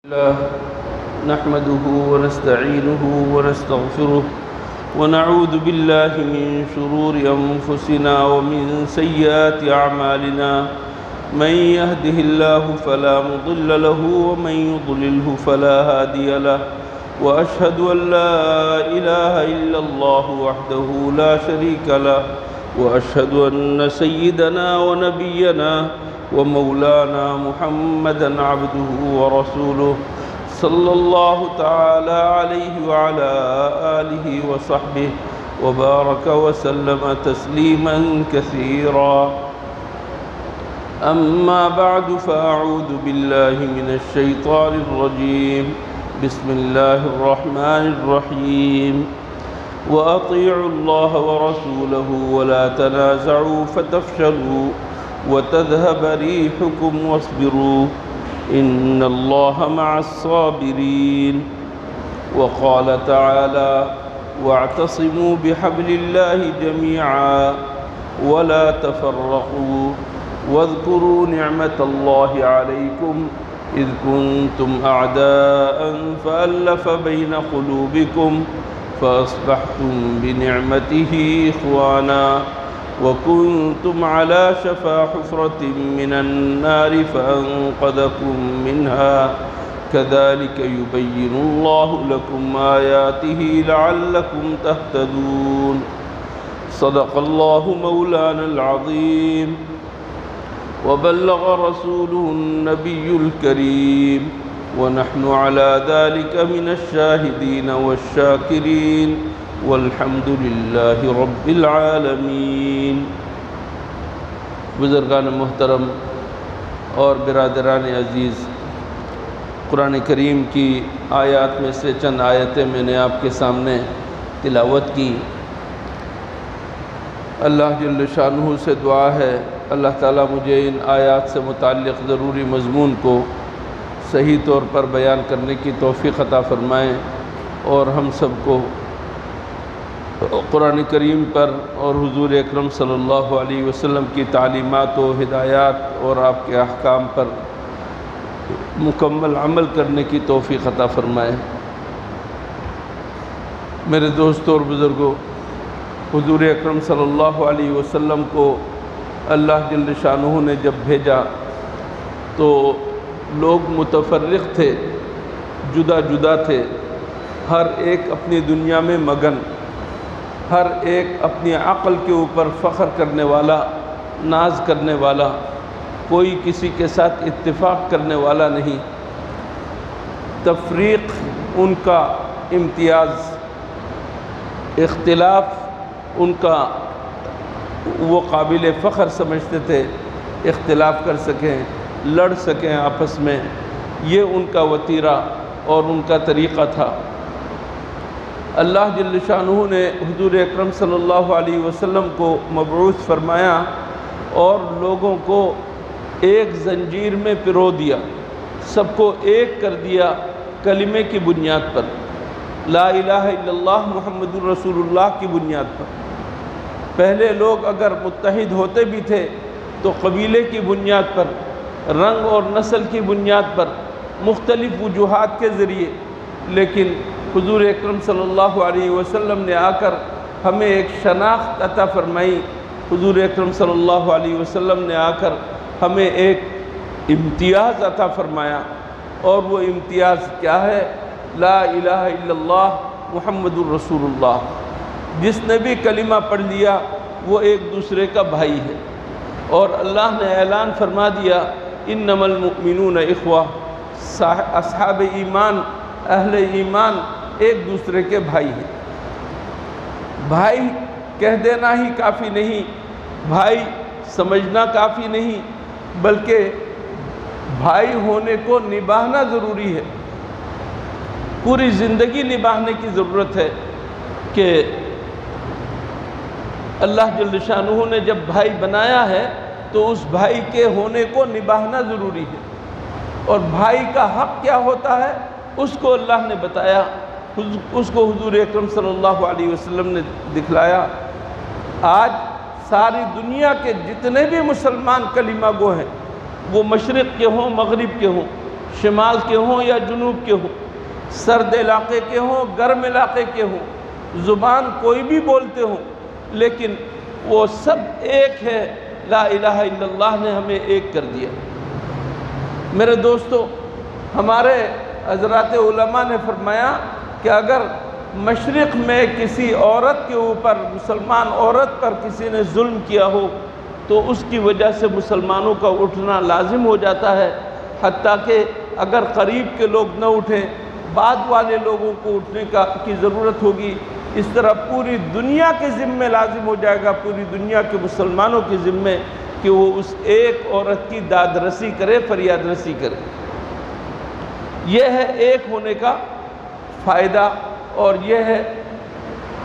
نحمده ونستعينه ونستغفره ونعوذ بالله من شرور أنفسنا ومن سيئات أعمالنا من يهده الله فلا مضل له ومن يضلله فلا هادي له وأشهد أن لا إله إلا الله وحده لا شريك له وأشهد أن سيدنا ونبينا ومولانا محمدًا عبده ورسوله صلى الله تعالى عليه وعلى آله وصحبه وبارك وسلم تسليمًا كثيرا. أما بعد فأعوذ بالله من الشيطان الرجيم. بسم الله الرحمن الرحيم. وأطيعوا الله ورسوله ولا تنازعوا فتفشلوا وتذهب ريحكم واصبروا إن الله مع الصابرين. وقال تعالى واعتصموا بحبل الله جميعا ولا تفرقوا واذكروا نعمة الله عليكم إذ كنتم أعداء فألف بين قلوبكم فأصبحتم بنعمته إخوانا وكنتم على شفا حفرة من النار فأنقذكم منها كذلك يبين الله لكم آياته لعلكم تهتدون. صدق الله مولانا العظيم وبلغ رسوله النبي الكريم ونحن على ذلك من الشاهدين والشاكرين والحمد للہ رب العالمین. بزرگان محترم اور برادران عزیز، قرآن کریم کی آیات میں سے چند آیتیں میں نے آپ کے سامنے تلاوت کی. اللہ جل شانہ سے دعا ہے اللہ تعالیٰ مجھے ان آیات سے متعلق ضروری مضمون کو صحیح طور پر بیان کرنے کی توفیق عطا فرمائیں اور ہم سب کو قرآن کریم پر اور حضور اکرم صلی اللہ علیہ وسلم کی تعلیمات و ہدایات اور آپ کے احکام پر مکمل عمل کرنے کی توفیق عطا فرمائے. میرے دوستوں اور بزرگوں، حضور اکرم صلی اللہ علیہ وسلم کو اللہ جل شانہ نے جب بھیجا تو لوگ متفرق تھے، جدا جدا تھے، ہر ایک اپنی دنیا میں مگن، ہر ایک اپنی عقل کے اوپر فخر کرنے والا، ناز کرنے والا، کوئی کسی کے ساتھ اتفاق کرنے والا نہیں. تفریق ان کا امتیاز، اختلاف ان کا وہ قابل فخر سمجھتے تھے. اختلاف کر سکیں، لڑ سکیں آپس میں، یہ ان کا وتیرہ اور ان کا طریقہ تھا. اللہ جل شانہ نے حضور اکرم صلی اللہ علیہ وسلم کو مبعوث فرمایا اور لوگوں کو ایک زنجیر میں پرو دیا، سب کو ایک کر دیا کلمے کی بنیاد پر، لا الہ الا اللہ محمد الرسول اللہ کی بنیاد پر. پہلے لوگ اگر متحد ہوتے بھی تھے تو قبیلے کی بنیاد پر، رنگ اور نسل کی بنیاد پر، مختلف وجوہات کے ذریعے، لیکن حضور اکرم صلی اللہ علیہ وسلم نے آ کر ہمیں ایک شناخت عطا فرمائی. حضور اکرم صلی اللہ علیہ وسلم نے آ کر ہمیں ایک امتیاز عطا فرمایا، اور وہ امتیاز کیا ہے؟ لا الہ الا اللہ محمد الرسول اللہ. جس نے بھی کلمہ پڑھ لیا وہ ایک دوسرے کا بھائی ہے. اور اللہ نے اعلان فرما دیا انما المؤمنون اخوہ، اصحاب ایمان، اہل ایمان ایک دوسرے کے بھائی ہیں. بھائی کہہ دینا ہی کافی نہیں، بھائی سمجھنا کافی نہیں، بلکہ بھائی ہونے کو نبھانا ضروری ہے. پوری زندگی نبھانے کی ضرورت ہے کہ اللہ جل شانہ نے جب بھائی بنایا ہے تو اس بھائی کے ہونے کو نبھانا ضروری ہے. اور بھائی کا حق کیا ہوتا ہے اس کو اللہ نے بتایا، اس کو حضور اکرم صلی اللہ علیہ وسلم نے دکھلایا. آج ساری دنیا کے جتنے بھی مسلمان کلمہ گو ہیں، وہ مشرق کے ہوں، مغرب کے ہوں، شمال کے ہوں یا جنوب کے ہوں، سرد علاقے کے ہوں گرم علاقے کے ہوں، زبان کوئی بھی بولتے ہوں، لیکن وہ سب ایک ہے۔ لا الہ الا اللہ نے ہمیں ایک کر دیا۔ میرے دوستو، ہمارے حضرات علماء نے فرمایا کہ اگر مشرق میں کسی عورت کے اوپر، مسلمان عورت پر کسی نے ظلم کیا ہو تو اس کی وجہ سے مسلمانوں کا اٹھنا لازم ہو جاتا ہے، حتیٰ کہ اگر قریب کے لوگ نہ اٹھیں، بعد والے لوگوں کو اٹھنے کی ضرورت ہوگی۔ اس طرح پوری دنیا کے ذمے لازم ہو جائے گا، پوری دنیا کے مسلمانوں کے ذمے، کہ وہ اس ایک عورت کی داد رسی کرے، فریاد رسی کرے۔ یہ ہے ایک ہونے کا فائدہ، اور یہ ہے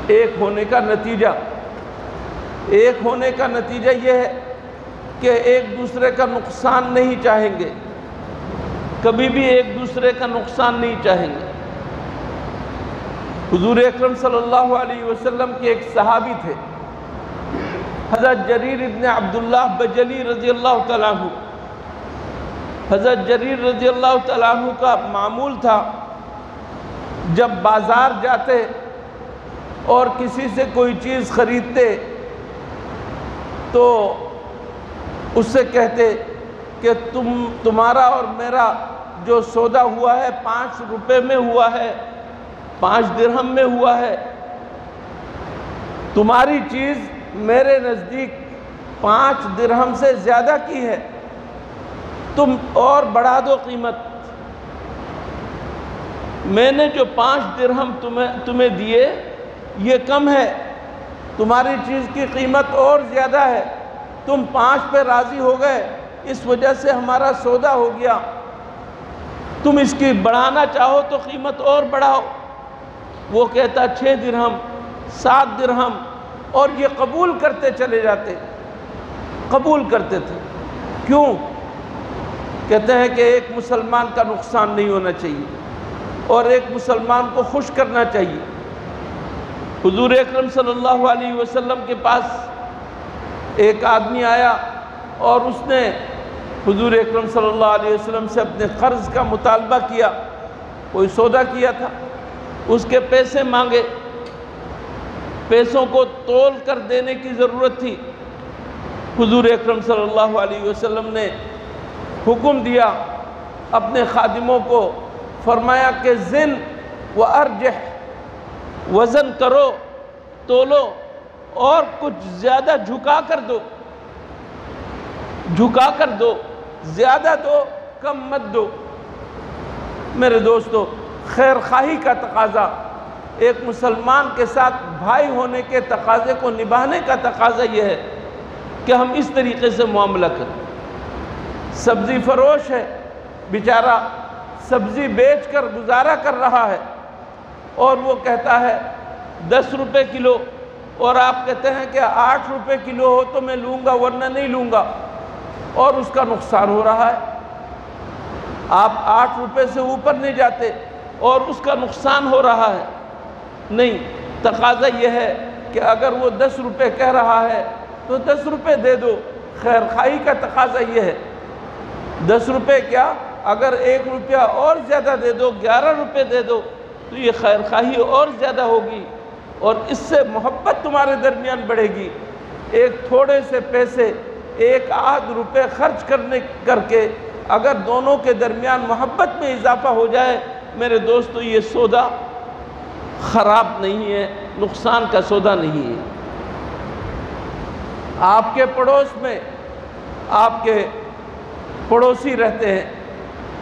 ایک ہونے کا نتیجہ۔ ایک ہونے کا نتیجہ یہ ہے کہ ایک دوسرے کا نقصان نہیں چاہیں گے، کبھی بھی ایک دوسرے کا نقصان نہیں چاہیں گے۔ حضور اکرم صلی اللہ علیہ وسلم کے ایک صحابی تھے، حضرت جریر ابن عبداللہ بجلی رضی اللہ تعالیٰ عنہ۔ حضرت جریر رضی اللہ تعالیٰ عنہ کا معمول تھا، جب بازار جاتے اور کسی سے کوئی چیز خریدتے تو اس سے کہتے کہ تمہارا اور میرا جو سودا ہوا ہے 5 روپے میں ہوا ہے، 5 درہم میں ہوا ہے، تمہاری چیز میرے نزدیک 5 درہم سے زیادہ کی ہے، تم اور بڑھا دو قیمت۔ میں نے جو 5 درہم تمہیں دیے یہ کم ہے، تمہاری چیز کی قیمت اور زیادہ ہے، تم 5 پہ راضی ہو گئے، اس وجہ سے ہمارا سودا ہو گیا، تم اس کی بڑھانا چاہو تو قیمت اور بڑھاؤ۔ وہ کہتا 6 درہم، 7 درہم، اور یہ قبول کرتے چلے جاتے، قبول کرتے تھے۔ کیوں؟ کہتے ہیں کہ ایک مسلمان کا نقصان نہیں ہونا چاہیے اور ایک مسلمان کو خوش کرنا چاہیے۔ حضور اکرم صلی اللہ علیہ وسلم کے پاس ایک آدمی آیا اور اس نے حضور اکرم صلی اللہ علیہ وسلم سے اپنے قرض کا مطالبہ کیا، کوئی سودا کیا تھا، اس کے پیسے مانگے، پیسوں کو تول کر دینے کی ضرورت تھی۔ حضور اکرم صلی اللہ علیہ وسلم نے حکم دیا اپنے خادموں کو، فرمایا کہ زن و ارجح، وزن کرو، تولو، اور کچھ زیادہ جھکا کر دو، جھکا کر دو، زیادہ دو کم مت دو۔ میرے دوستو، خیر خواہی کا تقاضا، ایک مسلمان کے ساتھ بھائی ہونے کے تقاضے کو نبھانے کا تقاضا یہ ہے کہ ہم اس طریقے سے معاملہ کریں۔ سبزی فروش ہے، بیچارہ سبزی بیچ کر گزارا کر رہا ہے، اور وہ کہتا ہے 10 روپے کلو، اور آپ کہتے ہیں کہ 8 روپے کلو ہو تو میں لوں گا ورنہ نہیں لوں گا، اور اس کا نقصان ہو رہا ہے۔ آپ 8 روپے سے اوپر نہیں جاتے اور اس کا نقصان ہو رہا ہے۔ نہیں، تقاضا یہ ہے کہ اگر وہ 10 روپے کہہ رہا ہے تو 10 روپے دے دو۔ خیر خواہی کا تقاضا یہ ہے، 10 روپے کیا، اگر 1 روپیہ اور زیادہ دے دو، 11 روپے دے دو، تو یہ خیر خواہی اور زیادہ ہوگی اور اس سے محبت تمہارے درمیان بڑھے گی۔ ایک تھوڑے سے پیسے، 1 روپے خرچ کر کے اگر دونوں کے درمیان محبت میں اضافہ ہو جائے، میرے دوستو، یہ سودا خراب نہیں ہے، نقصان کا سودا نہیں ہے۔ آپ کے پڑوس میں آپ کے پڑوسی رہتے ہیں،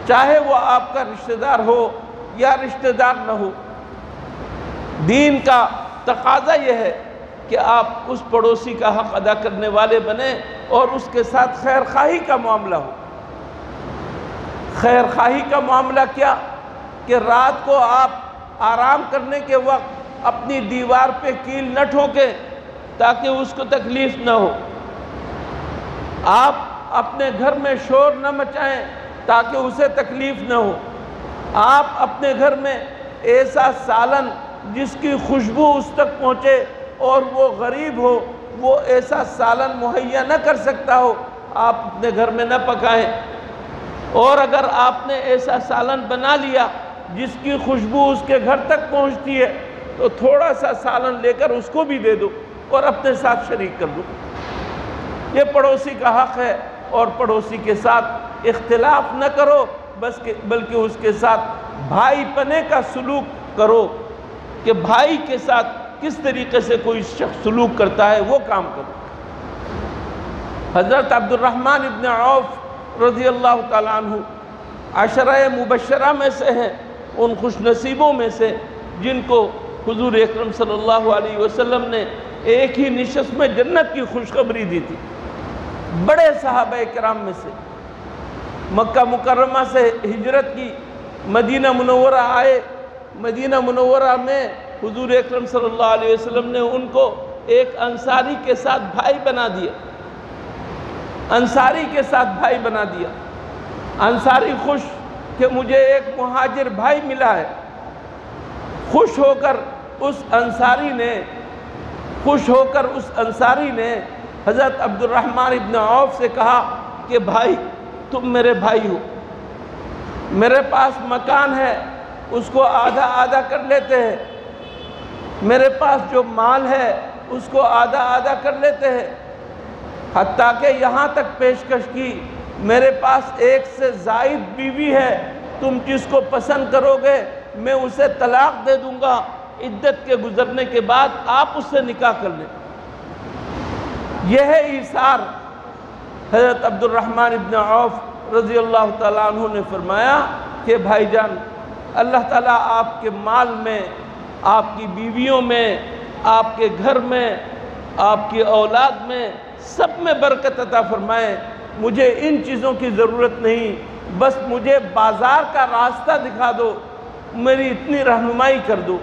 چاہے وہ آپ کا رشتہ دار ہو یا رشتہ دار نہ ہو، دین کا تقاضا یہ ہے کہ آپ اس پڑوسی کا حق ادا کرنے والے بنیں اور اس کے ساتھ خیر خواہی کا معاملہ ہو۔ خیر خواہی کا معاملہ کیا کہ رات کو آپ آرام کرنے کے وقت اپنی دیوار پہ کیل نہ ٹھوکیں تاکہ اس کو تکلیف نہ ہو۔ آپ اپنے گھر میں شور نہ مچائیں تاکہ اسے تکلیف نہ ہو۔ آپ اپنے گھر میں ایسا سالن جس کی خوشبو اس تک پہنچے اور وہ غریب ہو، وہ ایسا سالن مہیا نہ کر سکتا ہو، آپ اپنے گھر میں نہ پکائیں۔ اور اگر آپ نے ایسا سالن بنا لیا جس کی خوشبو اس کے گھر تک پہنچتی ہے تو تھوڑا سا سالن لے کر اس کو بھی دے دو اور اپنے ساتھ شریک کر دو۔ یہ پڑوسی کا حق ہے، اور پڑوسی کے ساتھ اختلاف نہ کرو بلکہ اس کے ساتھ بھائی پنے کا سلوک کرو، کہ بھائی کے ساتھ کس طریقے سے کوئی شخص سلوک کرتا ہے وہ کام کرو۔ حضرت عبد الرحمن ابن عوف رضی اللہ تعالیٰ عنہ عشرہ مبشرہ میں سے ہیں، ان خوش نصیبوں میں سے جن کو حضور اکرم صلی اللہ علیہ وسلم نے ایک ہی نشست میں جنت کی خوشخبری دی تھی۔ بڑے صحابہ کرام میں سے مکہ مکرمہ سے ہجرت کی، مدینہ منورہ آئے، مدینہ منورہ میں حضور اکرم صلی اللہ علیہ وسلم نے ان کو ایک انصاری کے ساتھ بھائی بنا دیا، انصاری کے ساتھ بھائی بنا دیا۔ انصاری خوش کہ مجھے ایک مہاجر بھائی ملا ہے، خوش ہو کر اس انصاری نے حضرت عبد الرحمن ابن عوف سے کہا کہ بھائی تم میرے بھائی ہو، میرے پاس مکان ہے اس کو آدھا آدھا کر لیتے ہیں، میرے پاس جو مال ہے اس کو آدھا آدھا کر لیتے ہیں، حتیٰ کہ یہاں تک پیشکش کی میرے پاس ایک سے زائد بیوی ہے، تم جس کو پسند کرو گے میں اسے طلاق دے دوں گا، عدت کے گزرنے کے بعد آپ اس سے نکاح کر لیں۔ یہ ہے ایثار۔ حضرت عبد الرحمن ابن عوف رضی اللہ تعالیٰ عنہ نے فرمایا کہ بھائی جان، اللہ تعالیٰ آپ کے مال میں، آپ کی بیویوں میں، آپ کے گھر میں، آپ کی اولاد میں، سب میں برکت عطا فرمائے۔ مجھے ان چیزوں کی ضرورت نہیں، بس مجھے بازار کا راستہ دکھا دو، میری اتنی رہنمائی کر دو۔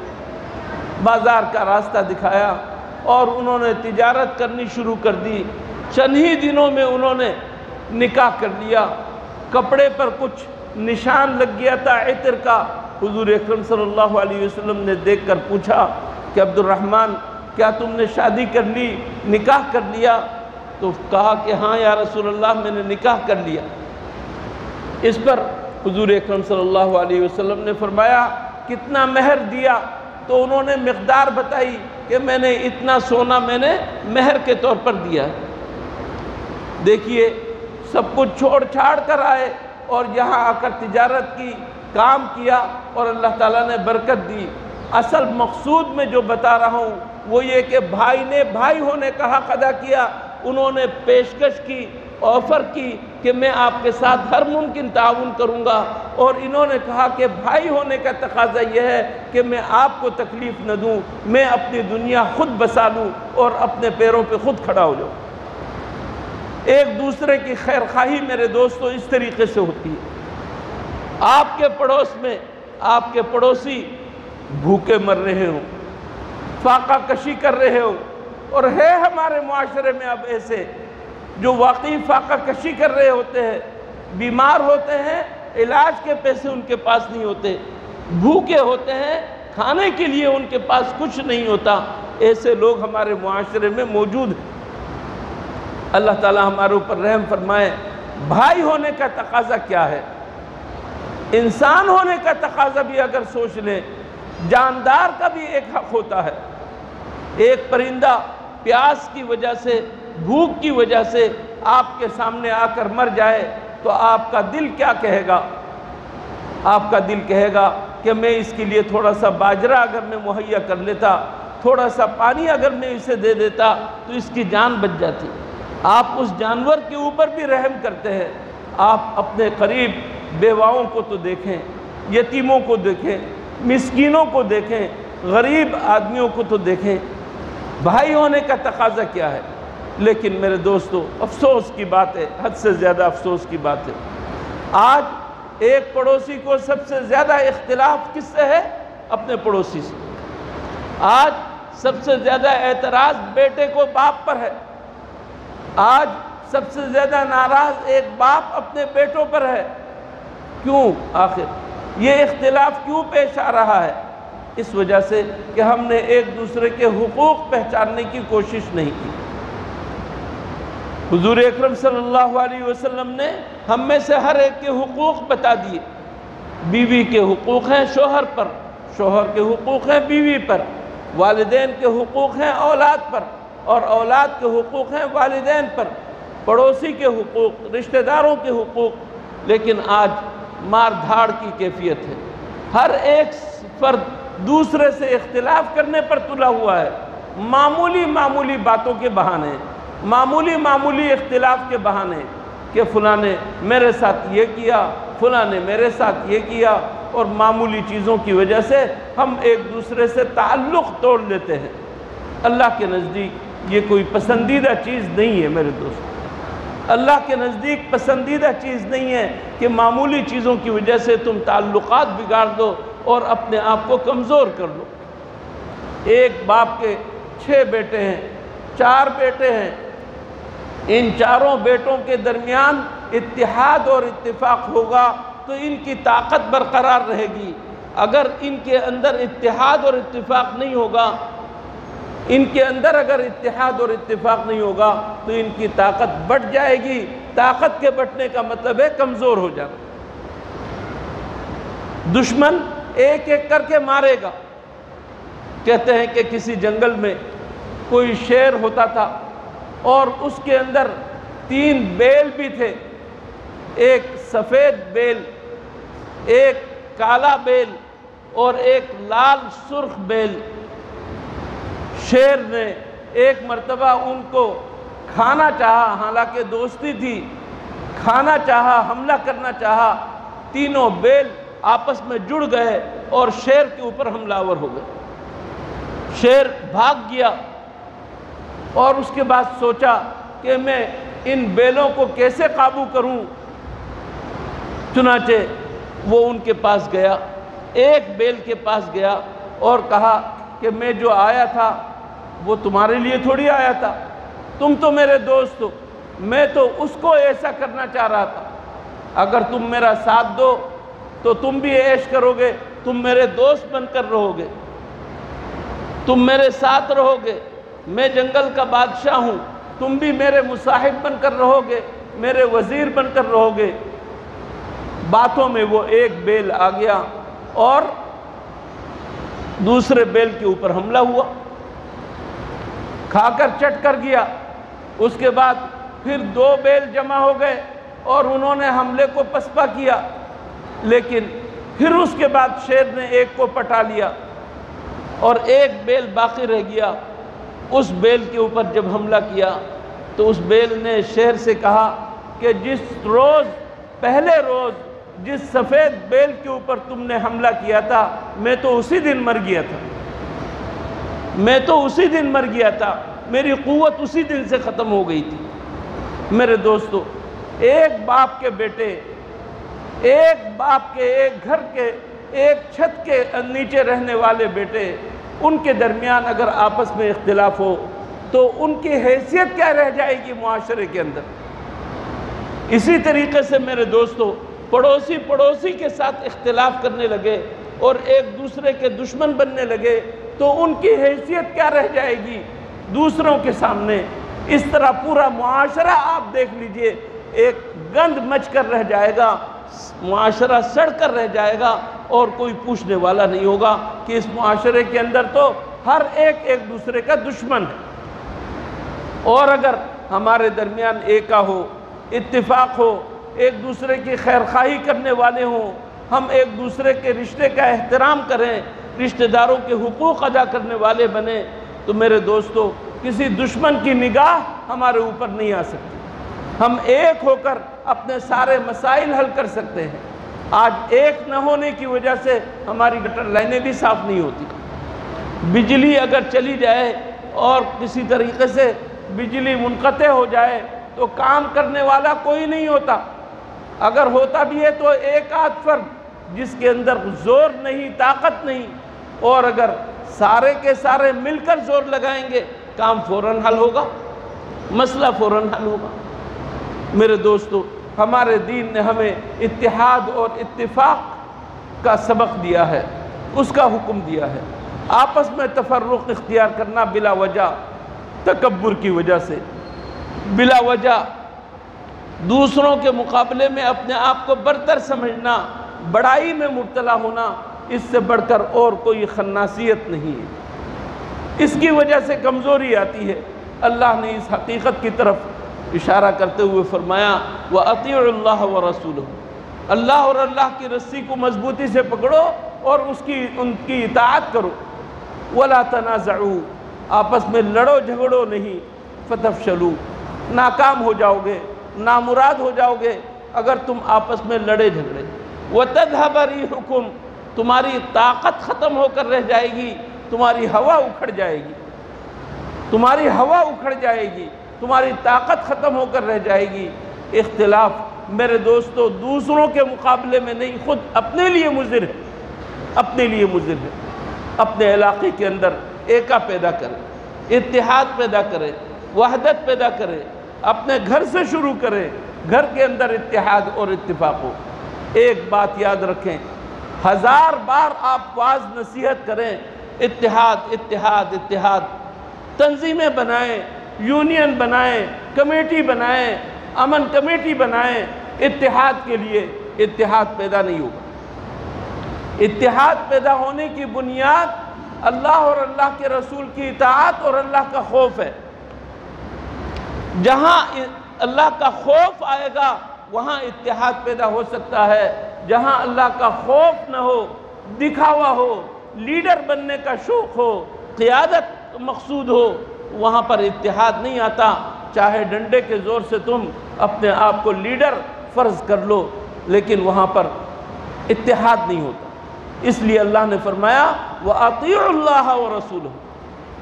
بازار کا راستہ دکھایا اور انہوں نے تجارت کرنی شروع کر دی۔ چند ہی دنوں میں انہوں نے نکاح کر لیا۔ کپڑے پر کچھ نشان لگ گیا تھا عطر کا۔ حضور اکرم صلی اللہ علیہ وسلم نے دیکھ کر پوچھا کہ عبد الرحمن کیا تم نے شادی کر لی، نکاح کر لیا؟ تو کہا کہ ہاں یا رسول اللہ میں نے نکاح کر لیا۔ اس پر حضور اکرم صلی اللہ علیہ وسلم نے فرمایا کتنا مہر دیا؟ تو انہوں نے مقدار بتائی کہ میں نے اتنا سونا میں نے مہر کے طور پر دیا۔ دیکھیے سب کچھ چھوڑ چھاڑ کر آئے اور یہاں آ کر تجارت کی، کام کیا اور اللہ تعالیٰ نے برکت دی۔ اصل مقصود میں جو بتا رہا ہوں وہ یہ کہ بھائی نے بھائی ہونے کا حق ادا کیا۔ انہوں نے پیشکش کی، آفر کی کہ میں آپ کے ساتھ ہر ممکن تعاون کروں گا، اور انہوں نے کہا کہ بھائی ہونے کا تقاضا یہ ہے کہ میں آپ کو تکلیف نہ دوں، میں اپنی دنیا خود بسا لوں اور اپنے پیروں پہ خود کھڑا ہو جاؤں۔ ایک دوسرے کی خیر خواہی میرے دوستو اس طریقے سے ہوتی ہے۔ آپ کے پڑوس میں آپ کے پڑوسی بھوکے مر رہے ہوں، فاقہ کشی کر رہے ہوں، اور ہے ہمارے معاشرے میں اب ایسے جو واقعی فاقہ کشی کر رہے ہوتے ہیں، بیمار ہوتے ہیں، علاج کے پیسے ان کے پاس نہیں ہوتے، بھوکے ہوتے ہیں، کھانے کے لیے ان کے پاس کچھ نہیں ہوتا۔ ایسے لوگ ہمارے معاشرے میں موجود ہیں۔ اللہ تعالی ہمارے اوپر رحم فرمائے۔ بھائی ہونے کا تقاضا کیا ہے؟ انسان ہونے کا تقاضا بھی اگر سوچ لیں، جاندار کا بھی ایک حق ہوتا ہے۔ ایک پرندہ پیاس کی وجہ سے، بھوک کی وجہ سے آپ کے سامنے آ کر مر جائے تو آپ کا دل کیا کہے گا؟ آپ کا دل کہے گا کہ میں اس کے لیے تھوڑا سا باجرہ اگر میں مہیا کر لیتا، تھوڑا سا پانی اگر میں اسے دے دیتا تو اس کی جان بچ جاتی۔ آپ اس جانور کے اوپر بھی رحم کرتے ہیں۔ آپ اپنے قریب بیواؤں کو تو دیکھیں، یتیموں کو دیکھیں، مسکینوں کو دیکھیں، غریب آدمیوں کو تو دیکھیں۔ بھائی ہونے کا تقاضا کیا ہے؟ لیکن میرے دوستو افسوس کی بات ہے، حد سے زیادہ افسوس کی بات ہے، آج ایک پڑوسی کو سب سے زیادہ اختلاف کس سے ہے؟ اپنے پڑوسی سے۔ آج سب سے زیادہ اعتراض بیٹے کو باپ پر ہے۔ آج سب سے زیادہ ناراض ایک باپ اپنے بیٹوں پر ہے۔ کیوں آخر یہ اختلاف کیوں پیش آ رہا ہے؟ اس وجہ سے کہ ہم نے ایک دوسرے کے حقوق پہچاننے کی کوشش نہیں کی۔ حضور اکرم صلی اللہ علیہ وسلم نے ہم میں سے ہر ایک کے حقوق بتا دیے۔ بیوی کے حقوق ہیں شوہر پر، شوہر کے حقوق ہیں بیوی پر، والدین کے حقوق ہیں اولاد پر، اور اولاد کے حقوق ہیں والدین پر، پڑوسی کے حقوق، رشتہ داروں کے حقوق۔ لیکن آج مار دھاڑ کی کیفیت ہے، ہر ایک فرد دوسرے سے اختلاف کرنے پر تلا ہوا ہے، معمولی معمولی باتوں کے بہانے، معمولی معمولی اختلاف کے بہانے، کہ فلاں نے میرے ساتھ یہ کیا، فلاں نے میرے ساتھ یہ کیا، اور معمولی چیزوں کی وجہ سے ہم ایک دوسرے سے تعلق توڑ لیتے ہیں۔ اللہ کے نزدیک یہ کوئی پسندیدہ چیز نہیں ہے میرے دوست، اللہ کے نزدیک پسندیدہ چیز نہیں ہے کہ معمولی چیزوں کی وجہ سے تم تعلقات بگاڑ دو اور اپنے آپ کو کمزور کر لو۔ ایک باپ کے 6 بیٹے ہیں، 4 بیٹے ہیں، ان چاروں بیٹوں کے درمیان اتحاد اور اتفاق ہوگا تو ان کی طاقت برقرار رہے گی۔ اگر ان کے اندر اتحاد اور اتفاق نہیں ہوگا، ان کے اندر اگر اتحاد اور اتفاق نہیں ہوگا تو ان کی طاقت بڑھ جائے گی۔ طاقت کے بڑھنے کا مطلب ہے کمزور ہو جانا۔ دشمن ایک ایک کر کے مارے گا۔ کہتے ہیں کہ کسی جنگل میں کوئی شیر ہوتا تھا اور اس کے اندر 3 بیل بھی تھے، ایک سفید بیل، ایک کالا بیل اور ایک لال سرخ بیل۔ شیر نے ایک مرتبہ ان کو کھانا چاہا، حالانکہ دوستی تھی، کھانا چاہا، حملہ کرنا چاہا، تینوں بیل آپس میں جڑ گئے اور شیر کے اوپر حملہ آور ہو گئے۔ شیر بھاگ گیا اور اس کے بعد سوچا کہ میں ان بیلوں کو کیسے قابو کروں۔ چنانچہ وہ ان کے پاس گیا، ایک بیل کے پاس گیا اور کہا کہ میں جو آیا تھا وہ تمہارے لیے تھوڑی آیا تھا، تم تو میرے دوست ہو، میں تو اس کو ایسا کرنا چاہ رہا تھا، اگر تم میرا ساتھ دو تو تم بھی عیش کرو گے، تم میرے دوست بن کر رہو گے، تم میرے ساتھ رہو گے، میں جنگل کا بادشاہ ہوں، تم بھی میرے مصاحب بن کر رہو گے، میرے وزیر بن کر رہو گے۔ باتوں میں وہ ایک بیل آ گیا اور دوسرے بیل کے اوپر حملہ ہوا، کھا کر چٹ کر گیا۔ اس کے بعد پھر 2 بیل جمع ہو گئے اور انہوں نے حملے کو پسپا کیا، لیکن پھر اس کے بعد شیر نے ایک کو پٹا لیا اور ایک بیل باقی رہ گیا۔ اس بیل کے اوپر جب حملہ کیا تو اس بیل نے شیر سے کہا کہ جس روز، پہلے روز جس سفید بیل کے اوپر تم نے حملہ کیا تھا، میں تو اسی دن مر گیا تھا، میں تو اسی دن مر گیا تھا، میری قوت اسی دن سے ختم ہو گئی تھی۔ میرے دوستو، ایک باپ کے بیٹے، ایک باپ کے، ایک گھر کے، ایک چھت کے نیچے رہنے والے بیٹے، ان کے درمیان اگر آپس میں اختلاف ہو تو ان کی حیثیت کیا رہ جائے گی معاشرے کے اندر۔ اسی طریقے سے میرے دوستو، پڑوسی کے ساتھ اختلاف کرنے لگے اور ایک دوسرے کے دشمن بننے لگے تو ان کی حیثیت کیا رہ جائے گی دوسروں کے سامنے۔ اس طرح پورا معاشرہ آپ دیکھ لیجئے ایک گند مچ کر رہ جائے گا، معاشرہ سڑ کر رہ جائے گا اور کوئی پوچھنے والا نہیں ہوگا کہ اس معاشرے کے اندر تو ہر ایک دوسرے کا دشمن ہے۔ اور اگر ہمارے درمیان ایکا ہو، اتفاق ہو، ایک دوسرے کی خیرخواہی کرنے والے ہوں، ہم ایک دوسرے کے رشتے کا احترام کریں، رشتہ داروں کے حقوق ادا کرنے والے بنیں، تو میرے دوستو کسی دشمن کی نگاہ ہمارے اوپر نہیں آ سکتی۔ ہم ایک ہو کر اپنے سارے مسائل حل کر سکتے ہیں۔ آج ایک نہ ہونے کی وجہ سے ہماری گٹر لائنیں بھی صاف نہیں ہوتی۔ بجلی اگر چلی جائے اور کسی طریقے سے بجلی منقطع ہو جائے تو کام کرنے والا کوئی نہیں ہوتا، اگر ہوتا بھی ہے تو ایک آدھ فرد جس کے اندر زور نہیں، طاقت نہیں، اور اگر سارے کے سارے مل کر زور لگائیں گے کام فوراً حل ہوگا، مسئلہ فوراً حل ہوگا۔ میرے دوستو، ہمارے دین نے ہمیں اتحاد اور اتفاق کا سبق دیا ہے، اس کا حکم دیا ہے۔ آپس میں تفرق اختیار کرنا بلا وجہ، تکبر کی وجہ سے، بلا وجہ دوسروں کے مقابلے میں اپنے آپ کو برتر سمجھنا، بڑائی میں مبتلا ہونا، اس سے بڑھ کر اور کوئی خناسیت نہیں ہے۔ اس کی وجہ سے کمزوری آتی ہے۔ اللہ نے اس حقیقت کی طرف اشارہ کرتے ہوئے فرمایا وَأَطِيعُوا اللَّهَ وَرَسُولَهُ، اللہ اور اللہ کی رسی کو مضبوطی سے پکڑو اور ان کی اطاعت کرو۔ وَلَا تَنَازَعُوا، آپس میں لڑو جھگڑو نہیں، فَتَفْشَلُوا، ناکام ہو جاؤ گے، نامراد ہو جاؤ گے اگر تم آپس میں لڑے جھگڑے۔ وَتَذْهَبَ رِيحُكُمْ، تمہاری طاقت ختم ہو کر رہ جائے گی، تمہاری ہوا اکھڑ جائے گی، تمہاری ہوا اکھڑ جائے گی، تمہاری طاقت ختم ہو کر رہ جائے گی۔ اختلاف میرے دوستو دوسروں کے مقابلے میں نہیں، خود اپنے لیے مضر ہے، اپنے لیے مضر ہے۔ اپنے علاقے کے اندر ایکا پیدا کرے، اتحاد پیدا کرے، وحدت پیدا کرے، اپنے گھر سے شروع کرے، گھر کے اندر اتحاد اور اتفاق ہو۔ ایک بات یاد رکھیں، 1000 بار آپ واعظ نصیحت کریں، اتحاد اتحاد اتحاد، تنظیمیں بنائیں، یونین بنائیں، کمیٹی بنائیں، امن کمیٹی بنائیں، اتحاد کے لیے اتحاد پیدا نہیں ہوگا۔ اتحاد پیدا ہونے کی بنیاد اللہ اور اللہ کے رسول کی اطاعت اور اللہ کا خوف ہے۔ جہاں اللہ کا خوف آئے گا وہاں اتحاد پیدا ہو سکتا ہے۔ جہاں اللہ کا خوف نہ ہو، دکھاوا ہو، لیڈر بننے کا شوق ہو، قیادت مقصود ہو، وہاں پر اتحاد نہیں آتا۔ چاہے ڈنڈے کے زور سے تم اپنے آپ کو لیڈر فرض کر لو، لیکن وہاں پر اتحاد نہیں ہوتا۔ اس لیے اللہ نے فرمایا وَأَطِيعُوا اللَّهَ وَرَسُولَهُ،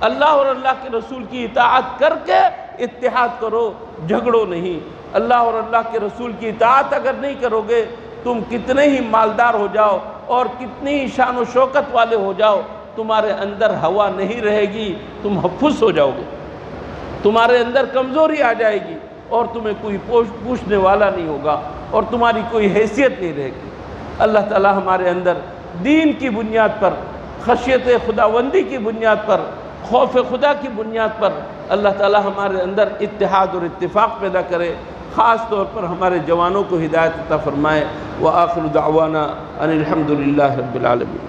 اللہ اور اللہ کے رسول کی اطاعت کر کے اتحاد کرو، جھگڑو نہیں۔ اللہ اور اللہ کے رسول کی اطاعت اگر نہیں کرو گے، تم کتنے ہی مالدار ہو جاؤ اور کتنی ہی شان و شوکت والے ہو جاؤ، تمہارے اندر ہوا نہیں رہے گی، تم حفظ ہو جاؤ گے، تمہارے اندر کمزوری آ جائے گی اور تمہیں کوئی پوچھنے والا نہیں ہوگا اور تمہاری کوئی حیثیت نہیں رہے گی۔ اللہ تعالی ہمارے اندر دین کی بنیاد پر، خشیت خداوندی کی بنیاد پر، خوف خدا کی بنیاد پر اللہ تعالی ہمارے اندر اتحاد اور اتفاق پیدا کرے۔ خاص طور پر ہمارے جوانوں کو ہدایت عطا فرمائے۔ وآخر دعوانا ان الحمد للہ رب العالمین۔